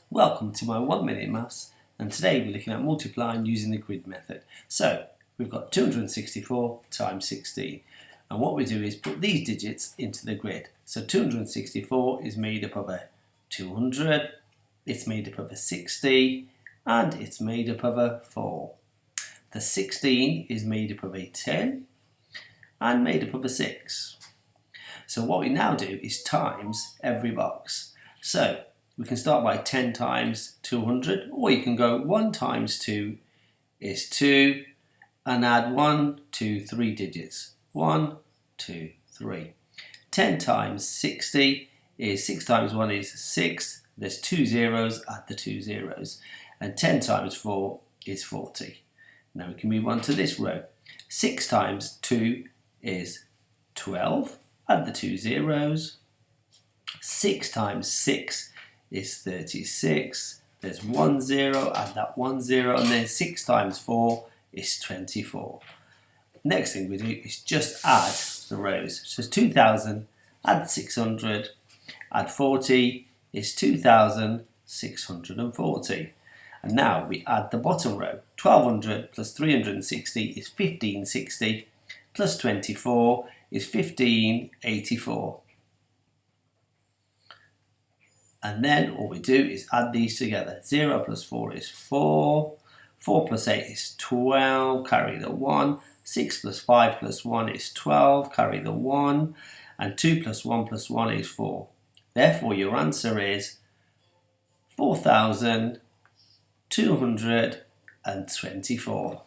Welcome to my 1 minute maths, and today we're looking at multiplying using the grid method. So we've got 264 times 16, and what we do is put these digits into the grid. So 264 is made up of a 200, it's made up of a 60, and it's made up of a 4. The 16 is made up of a 10 and made up of a 6. So what we now do is times every box. So we can start by 10 times 200, or you can go 1 times 2 is 2 and add 1, 2, 3 digits. 1, 2, 3. 10 times 60 is 6 times 1 is 6. There's 2 zeros, add the 2 zeros. And 10 times 4 is 40. Now we can move on to this row. 6 times 2 is 12. Add the 2 zeros. 6 times 6 is 36. There's 1 0, add that 1 0, and then 6 times 4 is 24. Next thing we do is just add the rows. So it's 2000, add 600, add 40 is 2640. And now we add the bottom row. 1200 plus 360 is 1560, plus 24 is 1584. And then all we do is add these together. 0 plus 4 is 4. 4 plus 8 is 12. Carry the 1. 6 plus 5 plus 1 is 12. Carry the 1. And 2 plus 1 plus 1 is 4. Therefore, your answer is 4,224.